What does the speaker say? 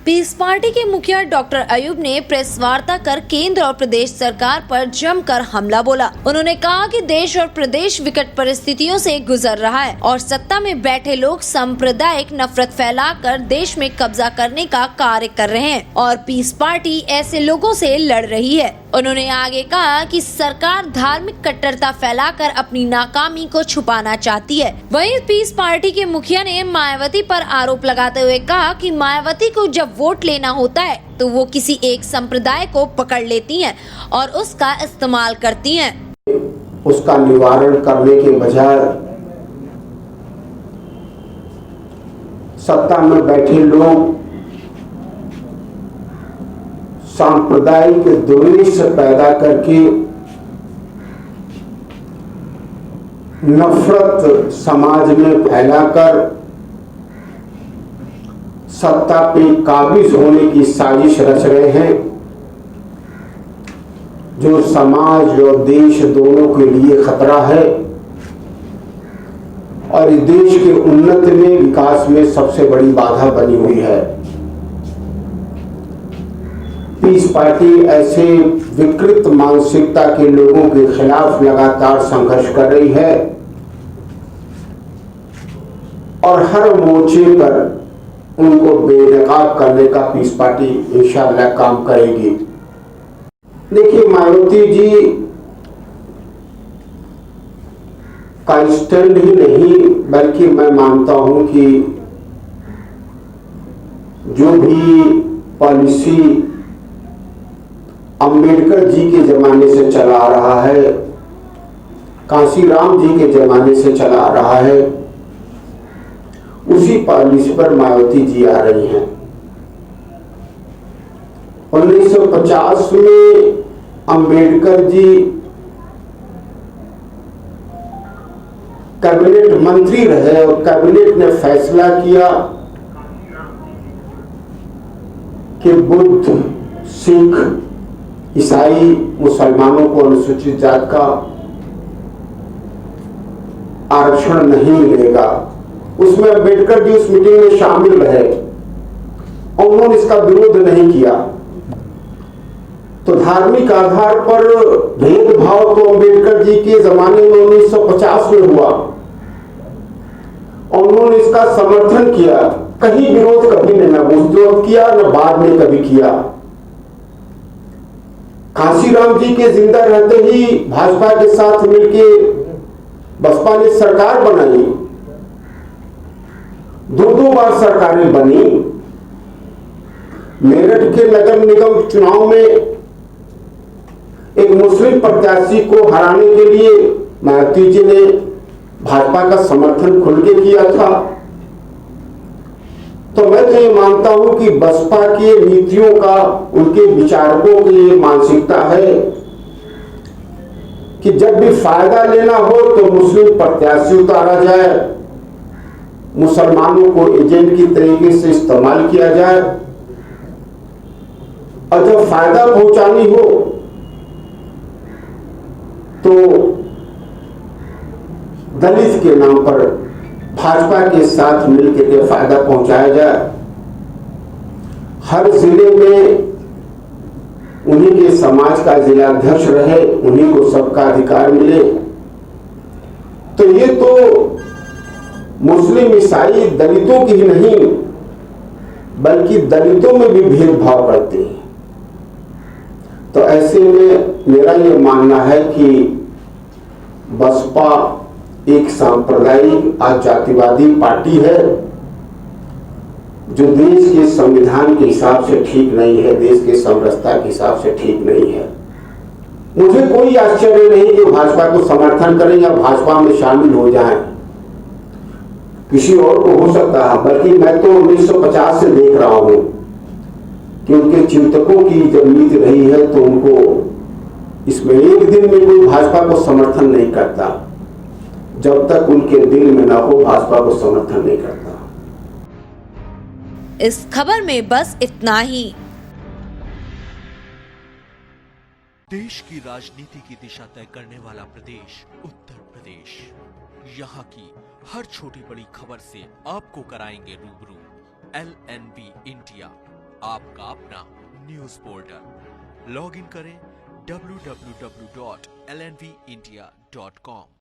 Piece party के मुखिया doctor Ayub ने प्रेस वार्ता कर केंद्र और प्रदेश सरकार पर जमकर हमला बोला। उन्होंने कहा कि देश और प्रदेश विकट परिस्थितियों से गुजर रहा है और सत्ता में बैठे लोग सांप्रदायिक नफरत फैलाकर देश में कब्जा करने का कार्य कर रहे हैं और पीस पार्टी ऐसे लोगों से लड़ रही है। उन्होंने आगे कहा कि सरकार धार्मिक कट्टरता फैलाकर अपनी नाकामी को छुपाना चाहती है। वहीं पीस पार्टी के मुखिया ने मायावती पर आरोप लगाते हुए कहा कि मायावती को जब वोट लेना होता है तो वो किसी एक संप्रदाय को पकड़ लेती हैं और उसका इस्तेमाल करती हैं। उसका निवारण करने के बजाय सत्ता में बैठे लोग सांप्रदायिक द्वेष पैदा करके नफरत समाज में फैलाकर सत्ता पे काबिज होने की साजिश रच रहे हैं, जो समाज और देश दोनों के लिए खतरा है और इस देश के उन्नति में, विकास में सबसे बड़ी बाधा बनी हुई है। पीस पार्टी ऐसे विकृत मानसिकता के लोगों के खिलाफ लगातार संघर्ष कर रही है और हर मोर्चे पर उनको बेनकाब करने का पीस पार्टी इंशाअल्लाह काम करेगी। देखिए, मायावती जी का स्टैंड ही नहीं बल्कि मैं मानता हूं कि जो भी पॉलिसी अंबेडकर जी के जमाने से चला आ रहा है, कांशीराम जी के जमाने से चला आ रहा है, उसी पॉलिसी पर मायावती जी आ रही हैं। 1950 में अंबेडकर जी कैबिनेट मंत्री रहे और कैबिनेट ने फैसला किया कि बुद्ध, सिख, ईसाई, मुसलमानों को अनुसूचित जात का आरक्षण नहीं मिलेगा। उसमें अंबेडकर जी उस मीटिंग में शामिल रहे और उन्होंने इसका विरोध नहीं किया। तो धार्मिक आधार पर भेदभाव तो अंबेडकर जी के जमाने में 1950 में हुआ और उन्होंने इसका समर्थन किया। कहीं विरोध कभी नहीं, न उस विरोध किया न बाद में कभी किया। कांशीराम जी के जिंदा रहते ही भाजपा के साथ मिलके बसपा ने सरकार बनाई, दो बार सरकारें बनी। मेरठ के नगर निगम चुनाव में एक मुस्लिम प्रत्याशी को हराने के लिए मायावती जी ने भाजपा का समर्थन खुल के किया था। तो मैं तो ये मानता हूं कि बसपा की नीतियों का, उनके विचारकों की ये मानसिकता है कि जब भी फायदा लेना हो तो मुस्लिम प्रत्याशी उतारा जाए, मुसलमानों को एजेंट की तरीके से इस्तेमाल किया जाए और जब फायदा पहुंचानी हो तो दलित के नाम पर भाजपा के साथ मिलकर के फायदा पहुंचाया जाए। हर जिले में उन्हीं के समाज का जिलाध्यक्ष रहे, उन्हीं को सबका अधिकार मिले। तो ये तो मुस्लिम, ईसाई, दलितों की ही नहीं बल्कि दलितों में भी भेदभाव करते हैं। तो ऐसे में मेरा ये मानना है कि बसपा एक सांप्रदायिक जातिवादी पार्टी है जो देश के संविधान के हिसाब से ठीक नहीं है, देश के समरसता के हिसाब से ठीक नहीं है। मुझे कोई आश्चर्य नहीं कि भाजपा को समर्थन करें या भाजपा में शामिल हो जाएं, किसी और को हो सकता है। बल्कि मैं तो 1950 से देख रहा हूं कि उनके चिंतकों की जब नीति रही है तो उनको इसमें एक दिन में कोई भाजपा को समर्थन नहीं करता, जब तक उनके दिल में ना हो भाजपा को समर्थन नहीं करता। इस खबर में बस इतना ही। देश की राजनीति की दिशा तय करने वाला प्रदेश उत्तर प्रदेश। यहाँ की हर छोटी बड़ी खबर से आपको कराएंगे रूबरू। LNB इंडिया, आपका अपना न्यूज पोर्टल। लॉग इन करें www.lnvindia.com।